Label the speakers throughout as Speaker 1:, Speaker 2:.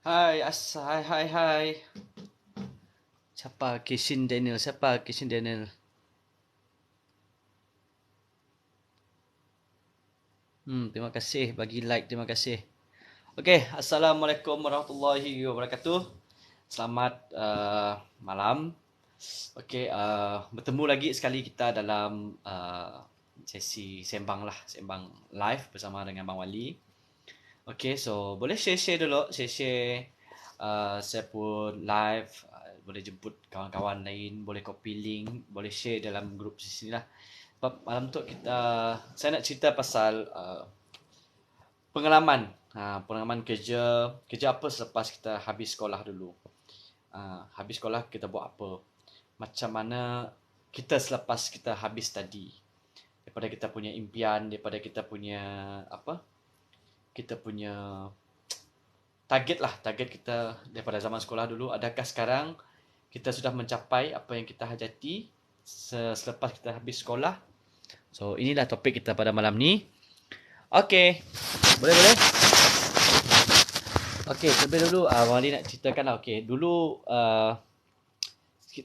Speaker 1: Hai, hai, hai. Siapa Kishin Daniel? Siapa Kishin Daniel? Terima kasih bagi like, terima kasih. Okey, Assalamualaikum warahmatullahi wabarakatuh. Selamat malam. Okey, bertemu lagi sekali kita dalam sesi sembang lah, sembang live bersama dengan Bang Wali. Okey, so boleh share-share dulu, share-share. Saya pun live, boleh jemput kawan-kawan lain, boleh copy link, boleh share dalam grup di sini lah. Sebab malam tu kita, saya nak cerita pasal pengalaman. Pengalaman kerja, kerja apa selepas kita habis sekolah dulu. Habis sekolah kita buat apa. Macam mana kita selepas kita habis tadi. Daripada kita punya impian, daripada kita punya apa, kita punya target lah, target kita daripada zaman sekolah dulu. Adakah sekarang kita sudah mencapai apa yang kita hajati selepas kita habis sekolah? So, inilah topik kita pada malam ni. Okey, boleh? Okey, terlebih dulu Abang Ali nak ceritakan lah. Okey, dulu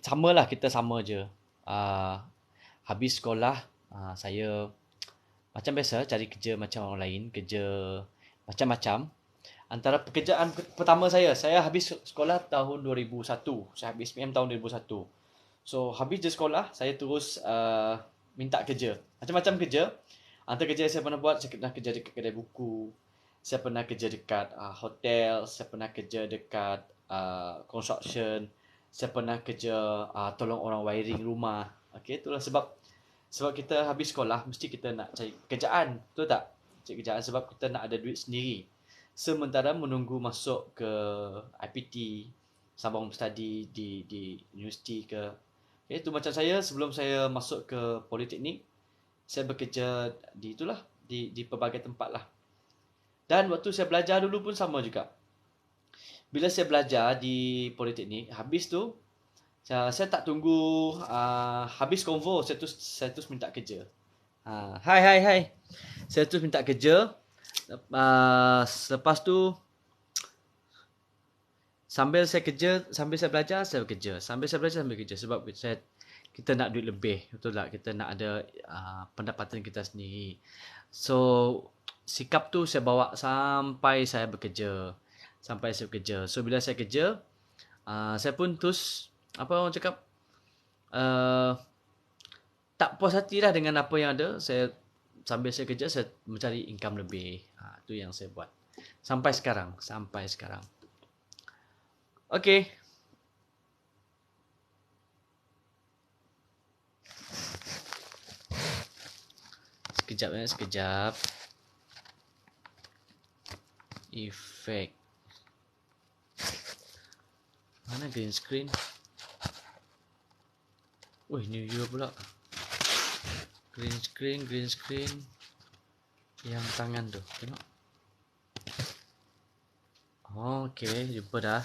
Speaker 1: sama lah, kita sama je. Habis sekolah, saya macam biasa cari kerja macam orang lain, kerja macam-macam. Antara pekerjaan pertama saya habis sekolah tahun 2001. Saya habis PM tahun 2001. So, habis je sekolah, saya terus minta kerja. Macam-macam kerja. Antara kerja yang saya pernah buat, saya pernah kerja dekat kedai buku. Saya pernah kerja dekat hotel. Saya pernah kerja dekat construction. Saya pernah kerja tolong orang wiring rumah. Okay, itulah sebab kita habis sekolah, mesti kita nak cari pekerjaan. Betul tak? Cari kerjaan sebab kita nak ada duit sendiri. Sementara menunggu masuk ke IPT, sambung study di universiti ke. Okay, itu macam saya sebelum saya masuk ke politeknik, saya bekerja di itulah, di pelbagai tempat lah. Dan waktu saya belajar dulu pun sama juga. Bila saya belajar di politeknik, habis tu saya tak tunggu habis konvo, saya terus minta kerja. Hai. Saya terus minta kerja. Selepas tu sambil saya kerja, sambil saya belajar, saya bekerja. Sambil saya belajar, sambil kerja. Sebab kita nak duit lebih. Betul tak? Kita nak ada pendapatan kita sendiri. So, sikap tu saya bawa sampai saya bekerja. Sampai saya bekerja. So, bila saya kerja, saya pun terus, apa orang cakap, tak puas hati lah dengan apa yang ada. Sambil saya kerja, saya mencari income lebih. Itu yang saya buat. Sampai sekarang. Okey. Sekejap. Effect. Mana green screen? Wih, New Year pula. Green screen. Yang tangan tu. Tengok. Okey, jumpa dah.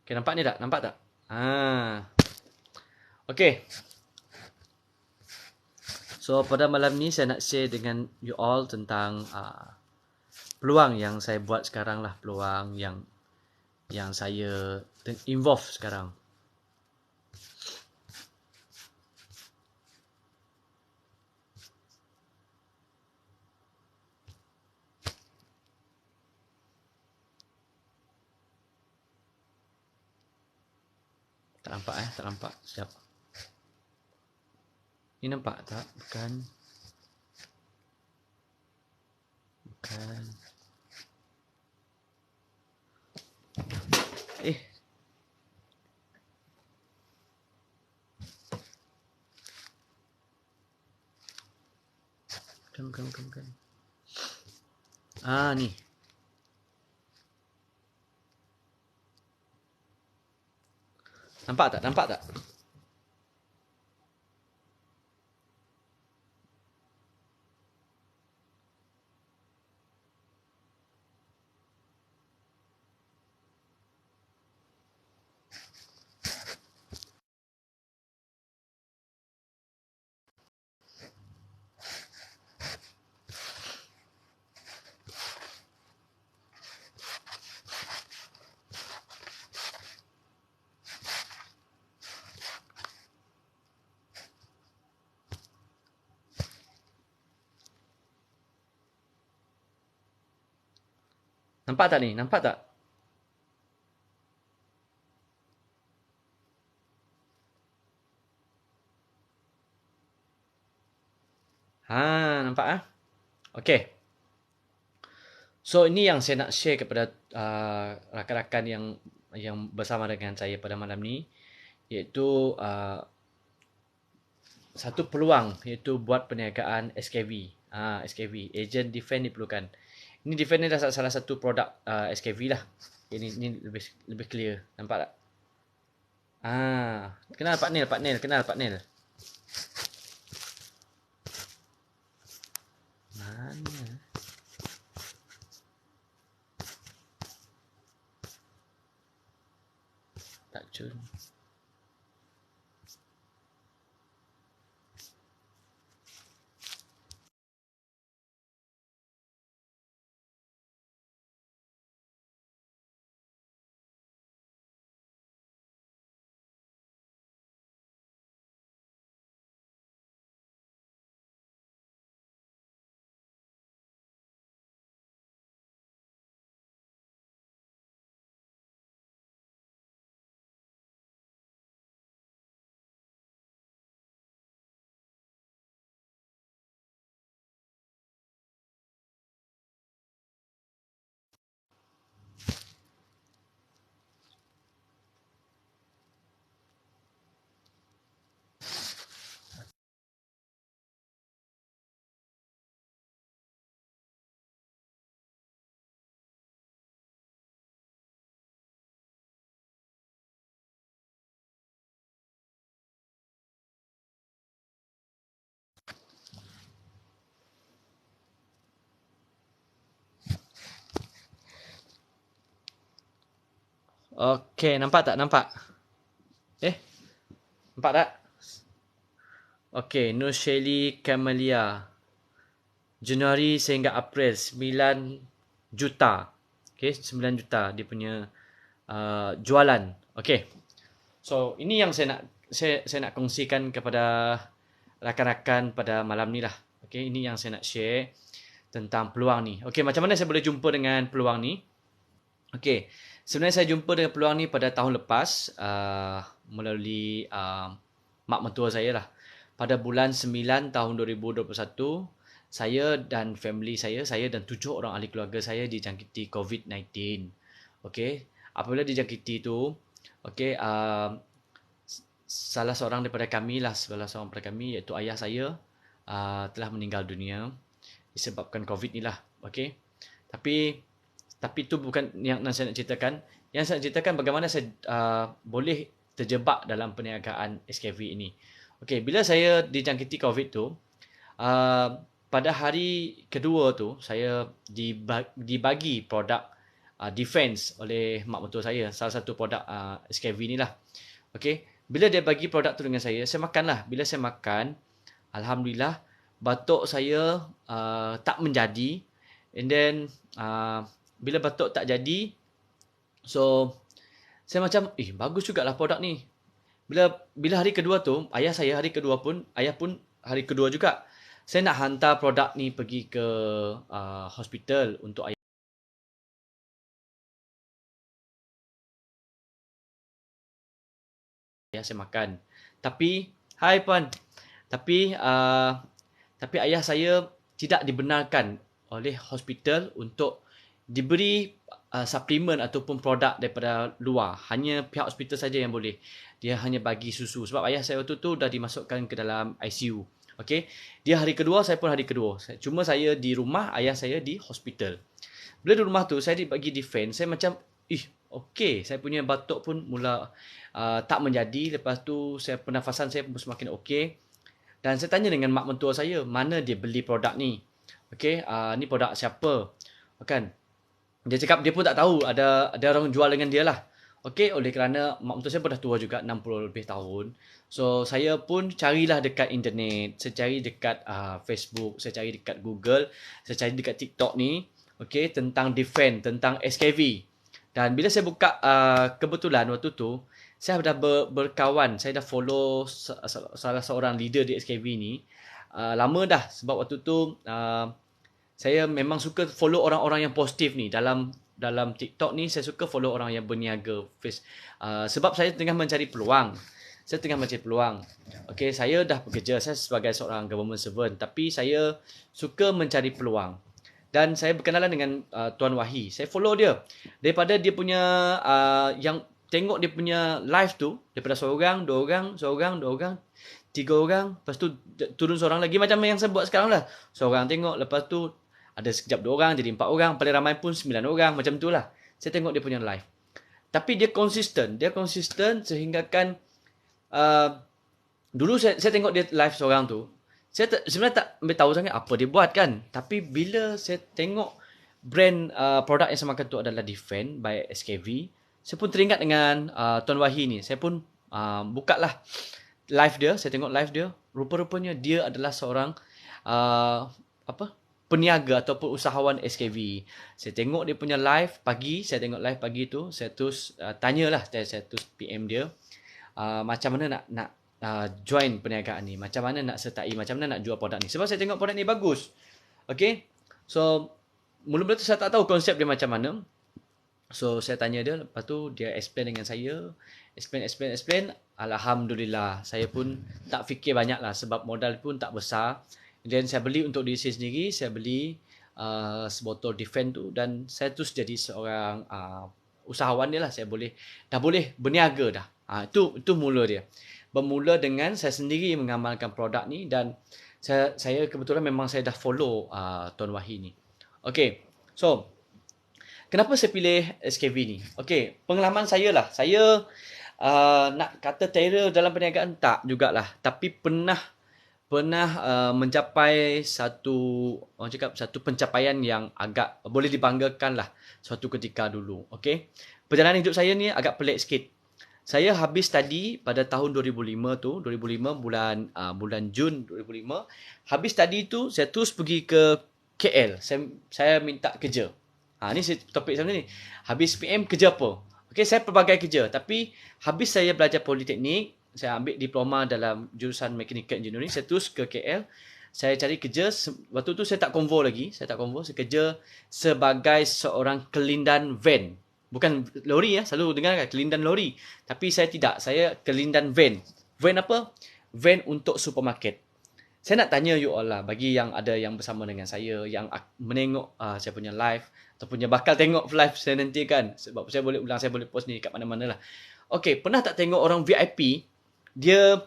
Speaker 1: Okey, nampak ni tak? Nampak tak? Okey. So, pada malam ni saya nak share dengan you all tentang peluang yang saya buat sekarang lah. Peluang yang saya involve sekarang. Tak nampak. Sekejap. Ni nampak tak? Bukan. Bukan. Ni. Nampak tak? Nampak tak ni? Nampak tak? Nampak ah? Okey. So ini yang saya nak share kepada rakan-rakan yang bersama dengan saya pada malam ni, iaitu satu peluang, iaitu buat perniagaan SKV. SKV, Agent Defend diperlukan. Ini Defend ni dah salah satu produk SKV lah. Ini lebih clear. Nampak tak? Kenal Pak Nil, kenal Pak Nil. Mana? Tak cun. Okey, nampak tak? Nampak? Nampak tak? Okey, Nur Shelly Camelia. Januari sehingga April 9 juta. Okey, 9 juta dia punya jualan. Okey. So, ini yang saya nak kongsikan kepada rakan-rakan pada malam ni lah. Okey, ini yang saya nak share tentang peluang ni. Okey, macam mana saya boleh jumpa dengan peluang ni? Okey, sebenarnya saya jumpa dengan peluang ni pada tahun lepas melalui mak mentua saya lah. Pada bulan 9 tahun 2021, saya dan family saya dan 7 orang ahli keluarga saya dijangkiti COVID-19. Okey, apabila dijangkiti tu, okey, salah seorang daripada kami iaitu ayah saya telah meninggal dunia disebabkan COVID ni lah. Okey. Tapi itu bukan yang saya nak ceritakan. Yang saya nak ceritakan bagaimana saya boleh terjebak dalam perniagaan SKV ini. Okey, bila saya dijangkiti COVID tu, pada hari kedua tu saya dibagi produk defense oleh mak mentua saya, salah satu produk SKV ni lah. Okey, bila dia bagi produk tu dengan saya makan lah. Bila saya makan, alhamdulillah batuk saya tak menjadi. And then bila batuk tak jadi, so saya macam bagus jugalah produk ni. Bila hari kedua tu, ayah pun hari kedua juga. Saya nak hantar produk ni pergi ke hospital untuk ayah saya makan. Tapi hai puan. Tapi ayah saya tidak dibenarkan oleh hospital untuk diberi suplemen ataupun produk daripada luar. Hanya pihak hospital saja yang boleh. Dia hanya bagi susu. Sebab ayah saya waktu tu dah dimasukkan ke dalam ICU. Okey. Dia hari kedua, saya pun hari kedua. Cuma saya di rumah, ayah saya di hospital. Bila di rumah tu, saya dibagi defense. Saya macam, okey. Saya punya batuk pun mula tak menjadi. Lepas tu, pernafasan saya pun semakin okey. Dan saya tanya dengan mak mentua saya, mana dia beli produk ni? Okey, ni produk siapa? Kan? Dia cakap dia pun tak tahu, ada orang jual dengan dia lah. Okey, oleh kerana mak mentua saya pun dah tua juga, 60 lebih tahun. So, saya pun carilah dekat internet. Saya cari dekat Facebook, saya cari dekat Google, saya cari dekat TikTok ni. Okey, tentang defend, tentang SKV. Dan bila saya buka, kebetulan waktu tu, saya dah berkawan, saya dah follow salah seorang leader di SKV ni. Lama dah, sebab waktu tu saya memang suka follow orang-orang yang positif ni dalam dalam TikTok ni saya suka follow orang yang berniaga sebab saya tengah mencari peluang. Okey, saya dah bekerja, saya sebagai seorang government servant, tapi saya suka mencari peluang. Dan saya berkenalan dengan Tuan Wahi. Saya follow dia. Daripada dia punya yang tengok dia punya live tu, daripada seorang, dua orang, tiga orang, lepas tu turun seorang lagi macam yang saya buat sekarang lah. Seorang tengok, lepas tu ada sekejap 2 orang, jadi 4 orang, paling ramai pun 9 orang, macam tu lah. Saya tengok dia punya live. Tapi dia konsisten sehingga kan dulu saya tengok dia live seorang tu, saya sebenarnya tak ambil tahu sangat apa dia buat kan. Tapi bila saya tengok brand produk yang saya makan tu adalah Defend by SKV, saya pun teringat dengan Tuan Wahi ni. Saya pun buka lah live dia, saya tengok live dia. Rupa-rupanya dia adalah seorang peniaga ataupun usahawan SKV. Saya tengok dia punya live pagi, saya tu, saya terus tanyalah, saya terus PM dia. Macam mana nak join perniagaan ni, macam mana nak sertai, macam mana nak jual produk ni. Sebab saya tengok produk ni bagus. Okay, so mula-mula tu saya tak tahu konsep dia macam mana. So saya tanya dia, lepas tu dia explain dengan saya, explain. Alhamdulillah, saya pun tak fikir banyak lah sebab modal pun tak besar. Dan saya beli untuk diri saya sendiri, saya beli sebotol Defend tu, dan saya terus jadi seorang usahawan dia lah. Saya dah boleh berniaga dah. Itu mula dia. Bermula dengan saya sendiri mengamalkan produk ni, dan saya kebetulan memang saya dah follow Tuan Wahi ni. Okay, so kenapa saya pilih SKV ni? Okay, pengalaman saya lah. Saya nak kata terror dalam perniagaan tak jugalah, tapi pernah mencapai satu pencapaian yang agak boleh dibanggakan lah suatu ketika dulu. Okay, perjalanan hidup saya ni agak pelik sikit. Saya habis study pada tahun 2005 tu, bulan Jun 2005. Habis study tu, saya terus pergi ke KL. Saya minta kerja. Ni topik saya ni. Habis PM kerja apa? Okey, saya pelbagai kerja, tapi habis saya belajar politeknik, saya ambil diploma dalam jurusan Mechanical Engineering, saya terus ke KL. Saya cari kerja. Waktu tu saya tak konvo lagi. Saya kerja sebagai seorang kelindan van. Bukan lori ya, selalu dengar kan kelindan lori. Tapi saya tidak, saya kelindan van. Van apa? Van untuk supermarket. Saya nak tanya you all lah, bagi yang ada yang bersama dengan saya, yang menengok saya punya live, ataupun yang bakal tengok live saya nanti kan. Sebab saya boleh ulang, saya boleh post ni kat mana-mana lah. Okay, pernah tak tengok orang VIP, dia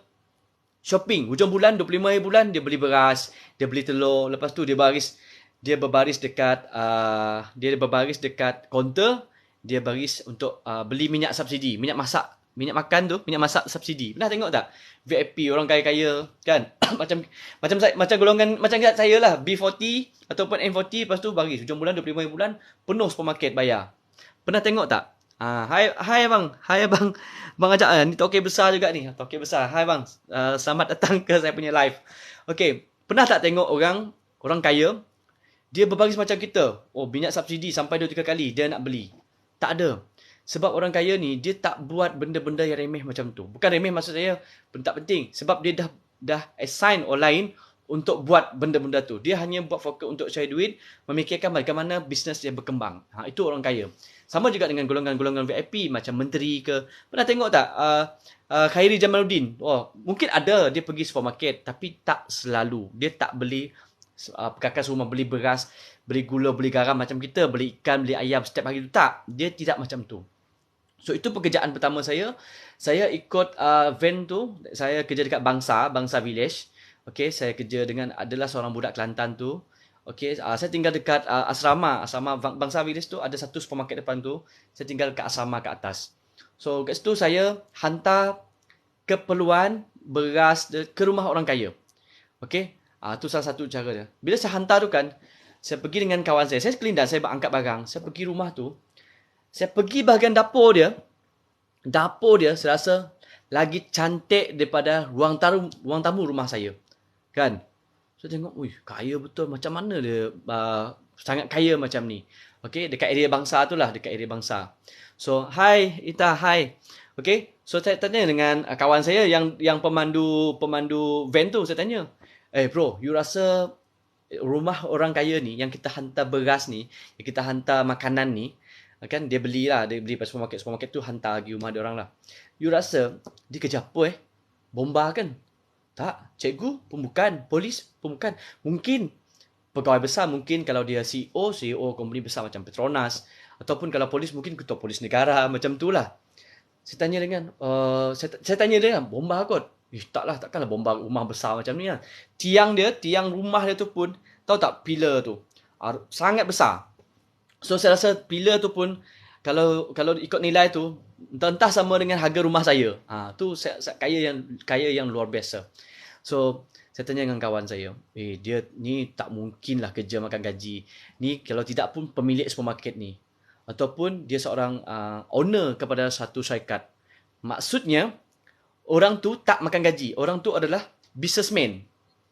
Speaker 1: shopping, hujung bulan, 25 hari bulan, dia beli beras, dia beli telur, lepas tu dia berbaris dekat kaunter. Dia baris untuk beli minyak subsidi, minyak makan tu, minyak masak subsidi. Pernah tengok tak? VIP, orang kaya-kaya kan? macam golongan macam saya lah, B40 ataupun M40, lepas tu baris hujung bulan, 25 bulan, penuh supermarket bayar. Pernah tengok tak? Hai abang. Bang ajak ni tokey besar juga ni. Tokey besar. Hai bang. Selamat datang ke saya punya live. Okey, pernah tak tengok orang kaya dia berbaris macam kita? Oh, minyak subsidi sampai 2-3 kali dia nak beli. Tak ada. Sebab orang kaya ni, dia tak buat benda-benda yang remeh macam tu. Bukan remeh maksud saya, tak penting. Sebab dia dah assign orang lain untuk buat benda-benda tu. Dia hanya buat fokus untuk cari duit, memikirkan bagaimana bisnes dia berkembang. Itu orang kaya. Sama juga dengan golongan-golongan VIP, macam menteri ke. Pernah tengok tak? Khairi Jamaluddin. Oh, mungkin ada dia pergi supermarket, tapi tak selalu. Dia tak beli perkakas rumah, beli beras, beli gula, beli garam macam kita, beli ikan, beli ayam setiap hari tu. Tak, dia tidak macam tu. So itu pekerjaan pertama saya. Saya ikut van tu, saya kerja dekat Bangsa Village. Okey, saya kerja adalah seorang budak Kelantan tu. Okey, saya tinggal dekat asrama Bangsa Village tu, ada satu supermarket depan tu. Saya tinggal dekat asrama kat atas. So kat situ saya hantar keperluan beras ke rumah orang kaya. Okey. Tu salah satu cara dia. Bila saya hantar tu kan, saya pergi dengan kawan saya. Saya kelindan, saya angkat barang. Saya pergi rumah tu. Saya pergi bahagian dapur dia. Dapur dia saya rasa lagi cantik daripada ruang tamu rumah saya. Kan? Saya tengok, kaya betul. Macam mana dia sangat kaya macam ni. Okay, dekat area Bangsa tu lah. Dekat area Bangsa. So, hi Ita, hi. Okay, so saya tanya dengan kawan saya yang pemandu van tu. Saya tanya, bro, you rasa rumah orang kaya ni, yang kita hantar beras ni, yang kita hantar makanan ni, Kan dia belilah, dia beli pada supermarket tu hantar pergi rumah dia orang lah. You rasa dia kerja apa Bomba kan? Tak, cikgu pun bukan, polis pun bukan. Mungkin pegawai besar, mungkin kalau dia CEO company besar macam Petronas, ataupun kalau polis mungkin ketua polis negara macam tu lah. Saya tanya dengan saya tanya dia, bomba kot. Taklah, takkanlah bomba rumah besar macam ni lah. Tiang rumah dia tu pun, tahu tak pillar tu? Sangat besar. So saya rasa pillar tu pun kalau ikut nilai tu entah sama dengan harga rumah saya. Tu saya kaya yang luar biasa. So saya tanya dengan kawan saya, dia ni tak mungkin lah kerja makan gaji. Ni kalau tidak pun pemilik supermarket ni. Ataupun dia seorang owner kepada satu syarikat. Maksudnya orang tu tak makan gaji. Orang tu adalah businessman,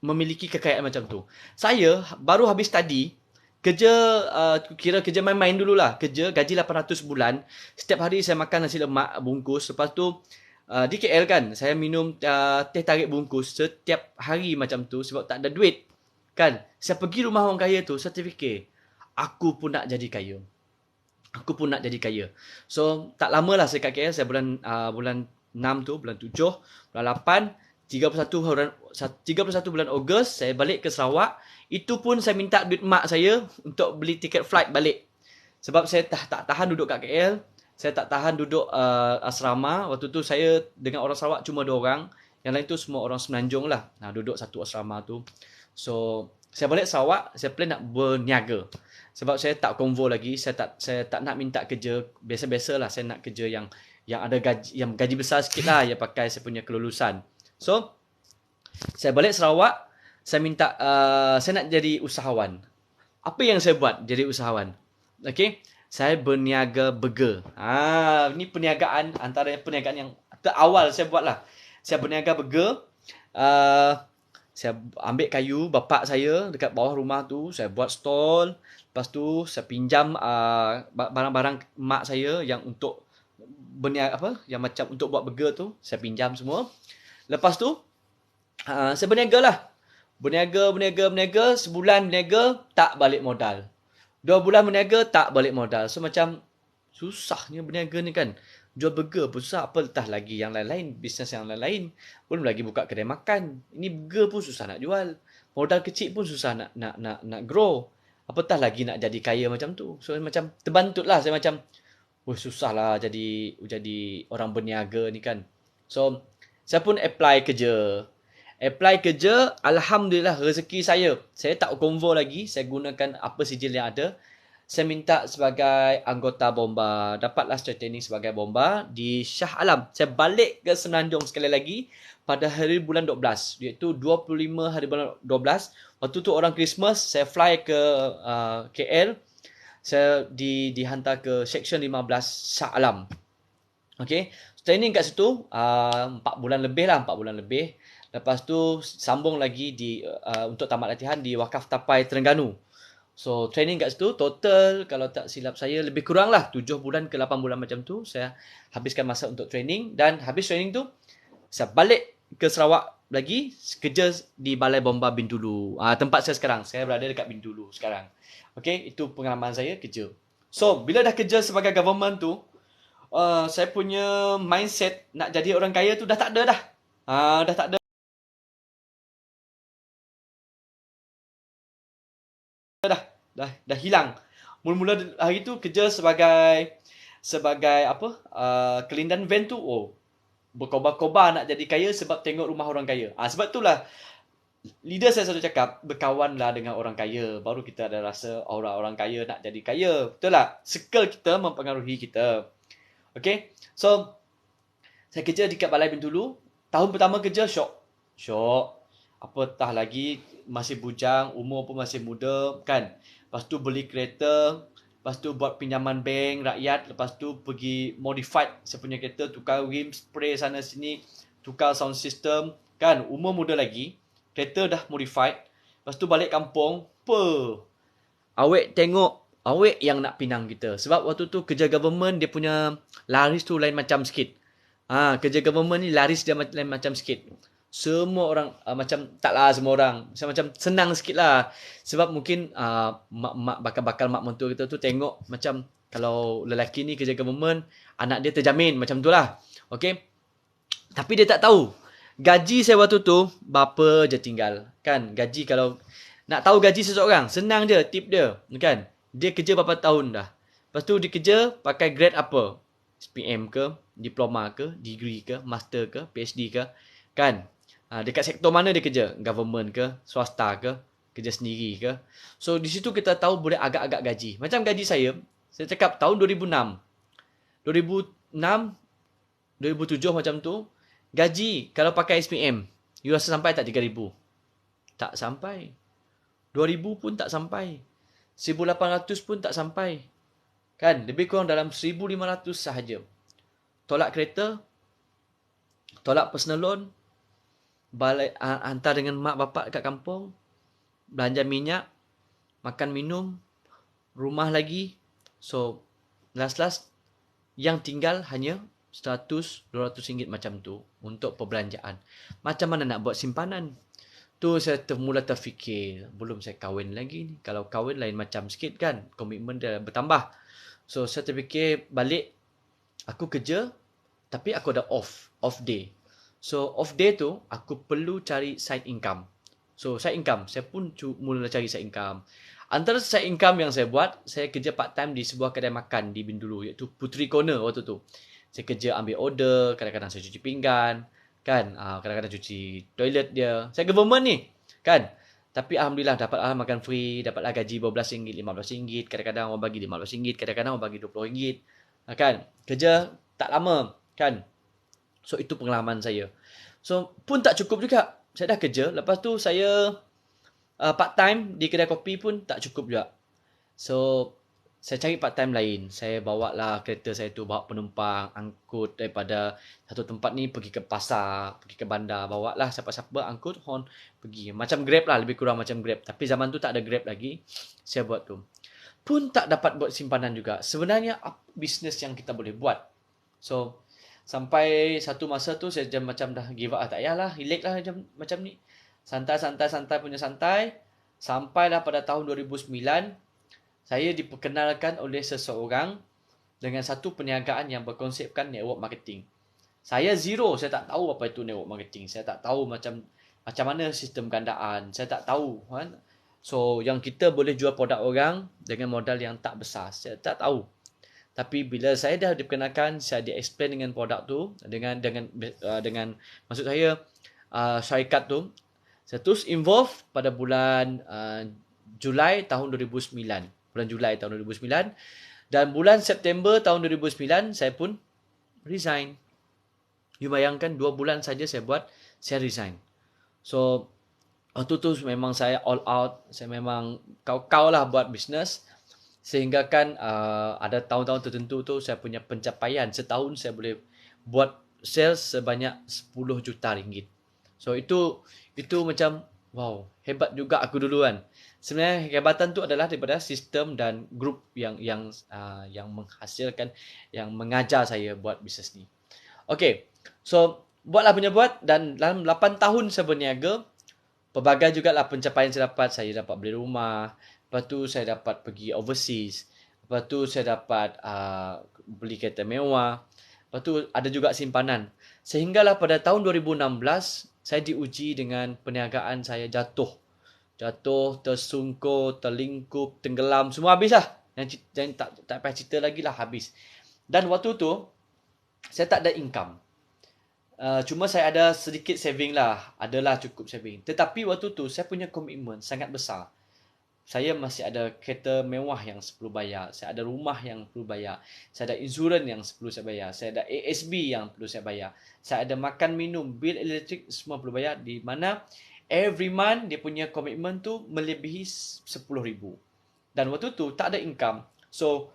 Speaker 1: memiliki kekayaan macam tu. Saya baru habis study, kira kerja main-main dululah. Kerja gaji 800 bulan. Setiap hari saya makan nasi lemak bungkus. Lepas tu di KL kan, saya minum teh tarik bungkus setiap hari macam tu sebab tak ada duit. Kan? Saya pergi rumah orang kaya tu, saya terfikir, aku pun nak jadi kaya. Aku pun nak jadi kaya. So, tak lama lah saya kat KL. Saya bulan 6 tu, bulan 7, bulan 8, 31 bulan Ogos, saya balik ke Sarawak. Itu pun saya minta duit mak saya untuk beli tiket flight balik. Sebab saya tak tahan duduk kat KL. Saya tak tahan duduk asrama. Waktu tu saya dengan orang Sarawak cuma 2 orang. Yang lain tu semua orang Semenanjung lah. Duduk satu asrama tu. So, saya balik Sarawak, saya plan nak berniaga. Sebab saya tak konvo lagi, saya tak nak minta kerja biasa-biasa lah. Saya nak kerja yang ada gaji besar sikit lah, yang pakai saya punya kelulusan. So, saya balik Sarawak, saya minta saya nak jadi usahawan. Apa yang saya buat jadi usahawan? Okay, saya berniaga burger. Ni perniagaan, antara perniagaan yang terawal saya buat lah. Saya berniaga burger. Saya ambil kayu bapak saya dekat bawah rumah tu, saya buat stall. Lepas tu saya pinjam barang-barang mak saya yang untuk berniaga yang macam untuk buat burger tu, saya pinjam semua. Lepas tu saya berniaga lah. Berniaga, sebulan berniaga tak balik modal. 2 bulan berniaga tak balik modal. So macam susahnya berniaga ni kan. Jual burger pun susah, apatah lagi yang lain-lain, bisnes yang lain-lain. Belum lagi buka kedai makan. Ini burger pun susah nak jual. Modal kecil pun susah nak grow. Apatah lagi nak jadi kaya macam tu. So macam terbantut lah. Saya macam, susah lah jadi orang berniaga ni kan. So saya pun apply kerja. Alhamdulillah rezeki saya. Saya tak konvo lagi. Saya gunakan apa sijil yang ada. Saya minta sebagai anggota bomba. Dapatlah training sebagai bomba di Shah Alam. Saya balik ke Semenanjung sekali lagi pada hari bulan 12. Iaitu 25 hari bulan 12. Waktu tu orang Christmas, saya fly ke KL. Saya dihantar ke Section 15 Shah Alam. Okay. Training kat situ 4 bulan lebih. Lepas tu sambung lagi untuk tamat latihan di Wakaf Tapai Terengganu. So training kat situ total kalau tak silap saya lebih kurang lah 7 bulan ke 8 bulan macam tu. Saya habiskan masa untuk training. Dan habis training tu saya balik ke Sarawak lagi, kerja di Balai Bomba Bintulu. Tempat saya sekarang. Saya berada dekat Bintulu sekarang. Okay, itu pengalaman saya kerja. So bila dah kerja sebagai government tu, saya punya mindset nak jadi orang kaya tu dah tak ada dah. Dah tak ada. Dah hilang. Mula-mula hari tu kerja sebagai kelindan van tu, berkobar-kobar nak jadi kaya sebab tengok rumah orang kaya. Sebab itulah leader saya selalu cakap, berkawanlah dengan orang kaya, baru kita ada rasa orang kaya nak jadi kaya. Betul tak? Circle kita mempengaruhi kita. Okay, so saya kerja dekat Balai Bintulu. Tahun pertama kerja syok. Apatah lagi masih bujang, umur pun masih muda kan. Lepas tu beli kereta, lepas tu buat pinjaman bank rakyat, lepas tu pergi modified saya punya kereta, tukar rim, spray sana sini, tukar sound system kan. Umur muda lagi, kereta dah modified. Lepas tu balik kampung, awek tengok, awek yang nak pinang kita. Sebab waktu tu kerja government dia punya laris tu lain macam sikit. Kerja government ni laris dia lain macam sikit. Semua orang macam taklah semua orang. Macam senang sikit lah. Sebab mungkin mak bakal mak mentua kita tu tengok macam kalau lelaki ni kerja government, anak dia terjamin macam tu lah. Okay. Tapi dia tak tahu. Gaji saya waktu tu berapa je tinggal. Kan gaji kalau nak tahu gaji seseorang, senang je tip dia. Kan. Dia kerja berapa tahun dah. Lepas tu dia kerja pakai grade apa? SPM ke, diploma ke, degree ke, master ke, PhD ke. Kan. Dekat sektor mana dia kerja? Government ke, swasta ke, kerja sendiri ke. So di situ kita tahu boleh agak-agak gaji. Macam gaji saya cakap tahun 2006. 2006, 2007 macam tu. Gaji kalau pakai SPM, you rasa sampai tak 3,000? Tak sampai. 2,000 pun tak sampai. 1,800 pun tak sampai. Kan? Lebih kurang dalam 1,500 sahaja. Tolak kereta, tolak personal loan, balik hantar dengan mak bapak kat kampung, belanja minyak, makan minum, rumah lagi. So, last yang tinggal hanya 100-200 ringgit macam tu untuk perbelanjaan. Macam mana nak buat simpanan? Tu saya mula terfikir, belum saya kahwin lagi ni. Kalau kahwin lain macam sikit kan, komitmen dia bertambah. So saya terfikir balik, aku kerja tapi aku ada off day. So off day tu aku perlu cari side income. So side income, saya pun mula cari side income. Antara side income yang saya buat, saya kerja part time di sebuah kedai makan di Bintulu, iaitu Putri Corner waktu tu. Saya kerja ambil order, kadang-kadang saya cuci pinggan, kan, kadang-kadang cuci toilet dia. Saya government ni, kan. Tapi alhamdulillah dapatlah makan free, dapatlah gaji RM12, RM15, kadang-kadang orang bagi RM15, kadang-kadang orang bagi RM20, kan. Kerja tak lama, kan. So itu pengalaman saya. So pun tak cukup juga. Saya dah kerja, lepas tu saya part time di kedai kopi pun tak cukup juga. So saya cari part time lain. Saya bawa lah kereta saya tu, bawa penumpang, angkut daripada satu tempat ni pergi ke pasar, pergi ke bandar. Bawa lah siapa-siapa, angkut, hon, pergi. Macam Grab lah, lebih kurang macam Grab. Tapi zaman tu tak ada Grab lagi. Saya buat tu. Pun tak dapat buat simpanan juga. Sebenarnya apa bisnes yang kita boleh buat? So, sampai satu masa tu saya macam dah give up. Tak payahlah, relax lah macam ni. Santai punya santai. Sampailah pada tahun 2009, saya diperkenalkan oleh seseorang dengan satu perniagaan yang berkonsepkan network marketing. Saya zero, saya tak tahu apa itu network marketing. Saya tak tahu macam mana sistem gandaan. Saya tak tahu, kan. So, yang kita boleh jual produk orang dengan modal yang tak besar. Saya tak tahu. Tapi bila saya dah diperkenalkan, saya di-explain dengan produk tu, dengan maksud saya syarikat tu, saya terus involve pada bulan Julai tahun 2009. Bulan Julai tahun 2009. Dan bulan September tahun 2009, saya pun resign. You bayangkan 2 bulan saja saya buat, saya resign. So, waktu tu memang saya all out. Saya memang kau-kau lah buat bisnes. Sehingga kan ada tahun-tahun tertentu tu saya punya pencapaian. Setahun saya boleh buat sales sebanyak 10 juta ringgit. So, itu macam, wow, hebat juga aku dulu kan. Sebenarnya kehebatan tu adalah daripada sistem dan grup yang menghasilkan, yang mengajar saya buat bisnes ni. Okay, so buatlah punya buat, dan dalam 8 tahun saya berniaga, pelbagai jugalah pencapaian saya dapat. Saya dapat beli rumah, lepas tu saya dapat pergi overseas, lepas tu saya dapat beli kereta mewah, lepas tu ada juga simpanan. Sehinggalah pada tahun 2016, saya diuji dengan perniagaan saya jatuh, tersungkur, terlingkup, tenggelam, semua habis lah. Yang tak payah cerita lagi lah, habis. Dan waktu tu, saya tak ada income. Cuma saya ada sedikit saving lah. Adalah cukup saving. Tetapi waktu tu, saya punya komitmen sangat besar. Saya masih ada kereta mewah yang perlu bayar. Saya ada rumah yang perlu bayar. Saya ada insurans yang perlu saya bayar. Saya ada ASB yang perlu saya bayar. Saya ada makan, minum, bil elektrik, semua perlu bayar. Di mana every month dia punya komitmen tu melebihi 10,000. Dan waktu tu tak ada income. So,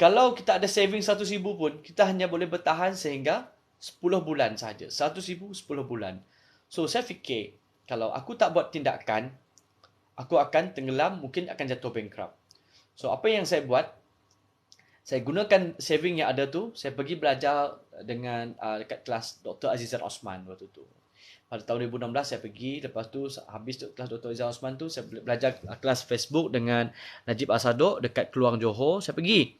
Speaker 1: kalau kita ada saving 100,000 pun, kita hanya boleh bertahan sehingga 10 bulan saja. 100,000, 10 bulan. So, saya fikir, kalau aku tak buat tindakan, aku akan tenggelam, mungkin akan jatuh bankrupt. So, apa yang saya buat, saya gunakan saving yang ada tu, saya pergi belajar dengan dekat kelas Dr. Azizan Osman waktu tu. Pada tahun 2016 saya pergi, lepas tu habis kelas Dr. Izzah Osman tu saya belajar kelas Facebook dengan Najib Asadok dekat Keluang Johor, saya pergi.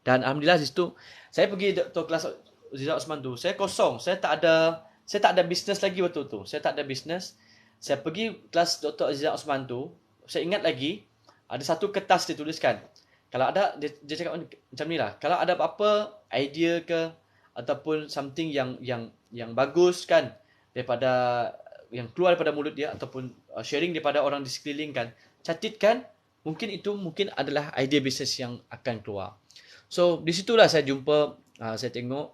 Speaker 1: Dan alhamdulillah di situ saya pergi Dr. kelas Izzah Osman tu, saya kosong, saya tak ada bisnes lagi waktu tu. Saya tak ada bisnes. Saya pergi kelas Dr. Izzah Osman tu, saya ingat lagi ada satu kertas dia tuliskan. Kalau ada dia cakap macam ni lah, kalau ada apa-apa idea ke ataupun something yang bagus kan daripada yang keluar daripada mulut dia ataupun sharing daripada orang di sekeliling kan, catatkan, mungkin adalah idea bisnes yang akan keluar. So di situlah saya jumpa, saya tengok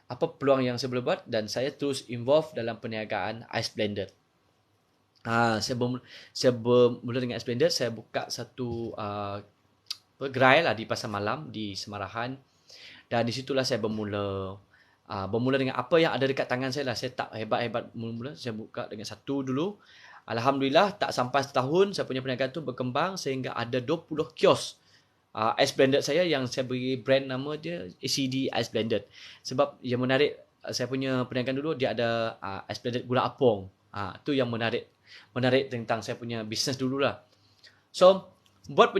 Speaker 1: apa peluang yang saya boleh buat dan saya terus involve dalam perniagaan Ice Blended. Saya bermula dengan Ice Blended, saya buka satu gerai lah di Pasar Malam di Semarahan, dan di situlah saya bermula dengan apa yang ada dekat tangan saya lah. Saya tak hebat-hebat mula-mula, saya buka dengan satu dulu. Alhamdulillah tak sampai setahun saya punya perniagaan tu berkembang sehingga ada 20 kios Ice Blended saya yang saya beri brand nama dia ACD Ice Blended. Sebab yang menarik, saya punya perniagaan dulu dia ada Ice Blended gula apung. Tu yang menarik tentang saya punya bisnes dululah. So buat,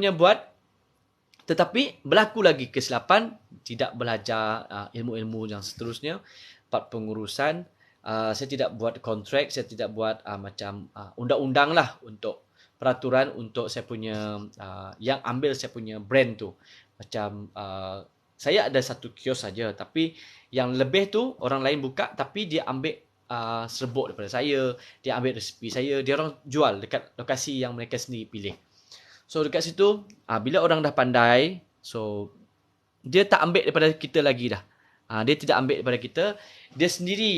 Speaker 1: tetapi berlaku lagi kesilapan, tidak belajar ilmu-ilmu yang seterusnya, part pengurusan. Saya tidak buat kontrak, saya tidak buat macam undang-undang lah untuk peraturan untuk saya punya yang ambil saya punya brand tu. Macam saya ada satu kios saja, tapi yang lebih tu orang lain buka tapi dia ambil serbuk daripada saya, dia ambil resipi saya, dia orang jual dekat lokasi yang mereka sendiri pilih. So dekat situ bila orang dah pandai, so dia tak ambil daripada kita lagi dah. Dia tidak ambil daripada kita, dia sendiri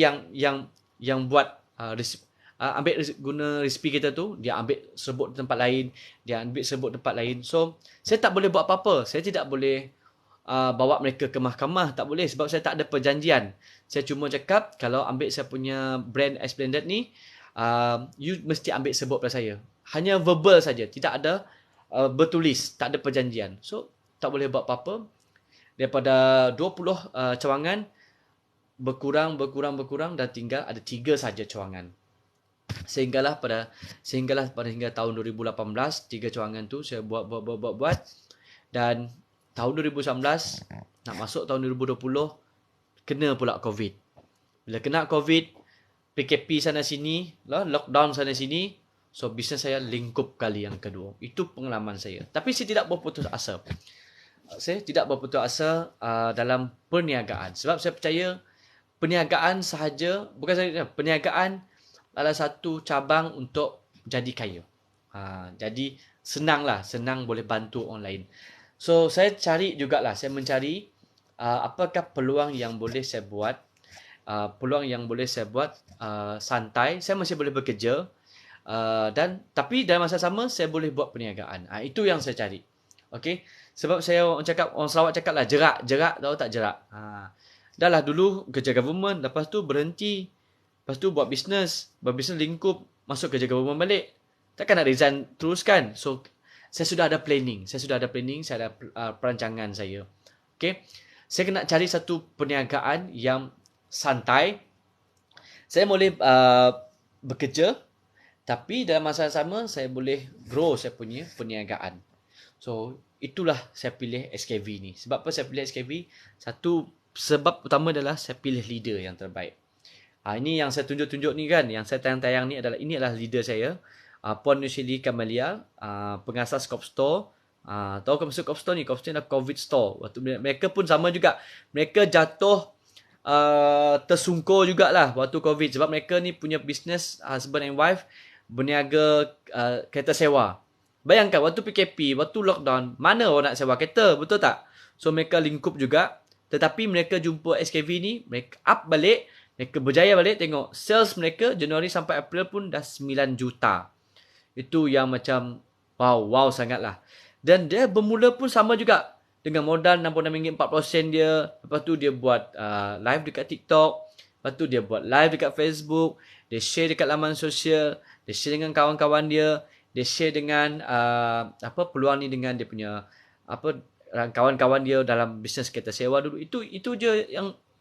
Speaker 1: yang buat ambil guna resipi kita tu, dia ambil serbuk di tempat lain, dia ambil serbuk tempat lain. So saya tak boleh buat apa-apa, saya tidak boleh bawa mereka ke mahkamah, tak boleh, sebab saya tak ada perjanjian. Saya cuma cakap kalau ambil saya punya brand Ice Blended ni, you mesti ambil serbuk daripada saya. Hanya verbal saja, tidak ada bertulis, tak ada perjanjian. So tak boleh buat apa-apa. Daripada 20 cawangan berkurang dan tinggal ada 3 saja cawangan. Sehinggalah pada tahun 2018 3 cawangan tu saya buat dan tahun 2019 nak masuk tahun 2020 kena pula COVID. Bila kena COVID, PKP sana sini, lockdown sana sini, so bisnes saya lingkup kali yang kedua. Itu pengalaman saya. Tapi saya tidak berputus asa. Dalam perniagaan. Sebab saya percaya perniagaan sahaja, bukan sahaja perniagaan adalah satu cabang untuk jadi kaya. Jadi senang boleh bantu orang lain. So saya mencari apakah peluang yang boleh saya buat. Santai, saya masih boleh bekerja. Tapi dalam masa sama saya boleh buat perniagaan. Itu yang saya cari. Okey, sebab orang Sarawak cakap lah jerak, tahu tak jerak. Dah lah dulu kerja government, lepas tu berhenti, lepas tu buat bisnes lingkup, masuk kerja government balik. Takkan nak resign terus kan? So saya sudah ada planning, saya ada perancangan saya. Okey, saya kena cari satu perniagaan yang santai. Saya boleh bekerja, tapi dalam masa sama saya boleh grow saya punya perniagaan. So itulah saya pilih SKV ni. Sebab apa saya pilih SKV? Satu sebab utama adalah saya pilih leader yang terbaik. Ini yang saya tunjuk-tunjuk ni kan, yang saya tayang-tayang ni adalah leader saya, Puan Nushili Kamalia, pengasas Cop Store. Tahu kan maksud Cop Store ni? Cop Store adalah COVID store. Waktu mereka pun sama juga. Mereka jatuh tersungkur jugalah waktu COVID. Sebab mereka ni punya bisnes husband and wife berniaga kereta sewa. Bayangkan waktu PKP, waktu lockdown, mana orang nak sewa kereta, betul tak? So mereka lingkup juga. Tetapi mereka jumpa SKV ni, mereka up balik, mereka berjaya balik. Tengok sales mereka Januari sampai April pun dah 9 juta. Itu yang macam wow sangatlah. Dan dia bermula pun sama juga. Dengan modal RM66 40% dia. Lepas tu dia buat live dekat TikTok. Lepas tu dia buat live dekat Facebook. Dia share dekat laman sosial. Dia share dengan kawan-kawan dia. Dia share dengan peluang ni dengan dia punya kawan-kawan dia dalam bisnes kereta sewa dulu. Itu je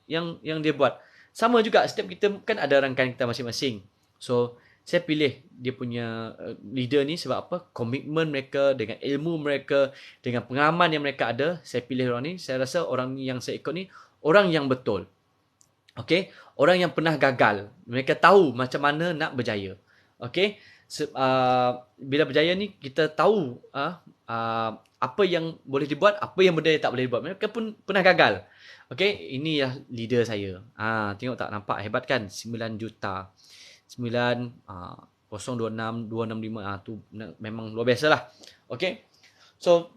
Speaker 1: yang dia buat. Sama juga, setiap kita kan ada rangkaian kita masing-masing. So, saya pilih dia punya leader ni sebab apa? Komitmen mereka, dengan ilmu mereka, dengan pengalaman yang mereka ada, saya pilih orang ni. Saya rasa orang yang saya ikut ni orang yang betul. Okay? Orang yang pernah gagal. Mereka tahu macam mana nak berjaya. Okay? Bila berjaya ni, kita tahu apa yang boleh dibuat, apa yang benda yang tak boleh dibuat. Mereka pun pernah gagal. Okay? Ini leader saya. Tengok tak? Nampak hebat kan? 9 juta. 026 265 tu memang luar biasa lah. Okay. So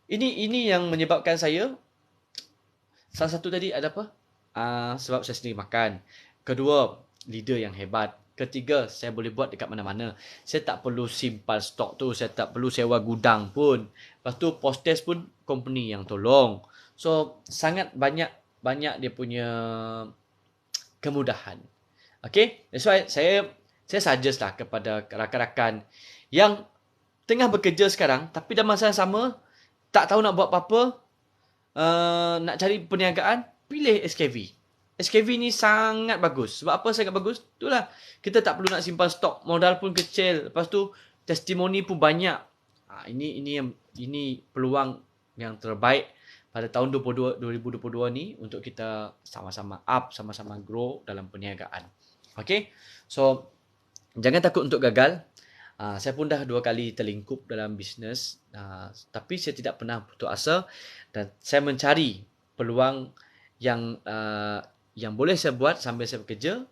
Speaker 1: ini yang menyebabkan saya, salah satu tadi ada apa? Sebab saya sendiri makan. Kedua, leader yang hebat. Ketiga, saya boleh buat dekat mana-mana. Saya tak perlu simpan stok tu, saya tak perlu sewa gudang pun. Lepas tu post test pun company yang tolong. So sangat banyak dia punya kemudahan. Okay, that's why saya suggest lah kepada rakan-rakan yang tengah bekerja sekarang tapi dalam masa yang sama tak tahu nak buat apa-apa, nak cari perniagaan, pilih SKV. SKV ni sangat bagus. Sebab apa sangat bagus? Itulah, kita tak perlu nak simpan stok, modal pun kecil. Lepas tu testimoni pun banyak. Ini peluang yang terbaik pada tahun 2022 ni untuk kita sama-sama up, sama-sama grow dalam perniagaan. Okay, so jangan takut untuk gagal. Saya pun dah 2 kali terlingkup dalam bisnes, tapi saya tidak pernah putus asa dan saya mencari peluang yang boleh saya buat sambil saya bekerja,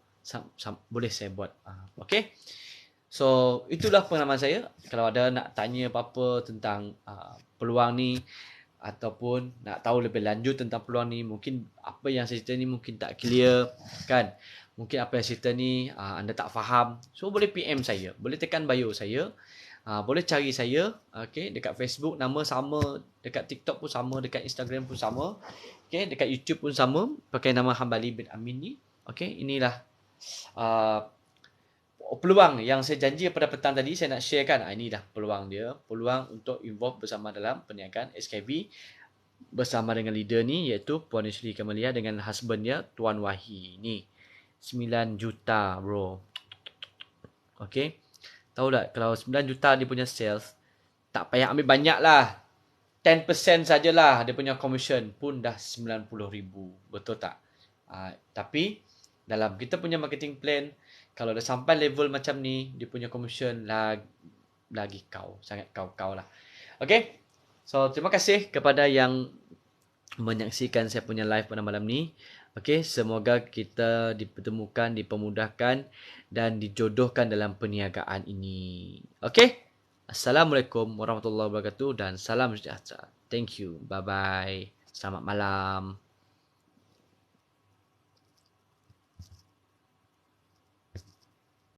Speaker 1: boleh saya buat. Okay, so itulah pengalaman saya. Kalau ada nak tanya apa-apa tentang peluang ni ataupun nak tahu lebih lanjut tentang peluang ni, mungkin apa yang saya cerita ni mungkin tak clear kan, mungkin apa yang cerita ni anda tak faham, so boleh PM saya, boleh tekan bio saya, boleh cari saya, okay, dekat Facebook nama sama, dekat TikTok pun sama, dekat Instagram pun sama, okay, dekat YouTube pun sama, pakai nama Hambali bin Amin ni. Okay, inilah peluang yang saya janji pada petang tadi saya nak sharekan. Inilah peluang dia, peluang untuk involve bersama dalam perniagaan SKV bersama dengan leader ni, iaitu Puan Ashley Kamalia dengan husband dia Tuan Wahi ni. 9 juta bro. Okay, tahu tak kalau 9 juta dia punya sales, tak payah ambil banyak lah, 10% sajalah dia punya commission pun dah 90,000. Betul tak? Tapi dalam kita punya marketing plan, kalau dah sampai level macam ni, dia punya commission lagi sangat kau lah. Okay, so terima kasih kepada yang menyaksikan saya punya live pada malam ni. Okay, semoga kita dipertemukan, dipermudahkan dan dijodohkan dalam perniagaan ini. Okay, Assalamualaikum warahmatullahi wabarakatuh dan salam sejahtera. Thank you. Bye-bye. Selamat malam.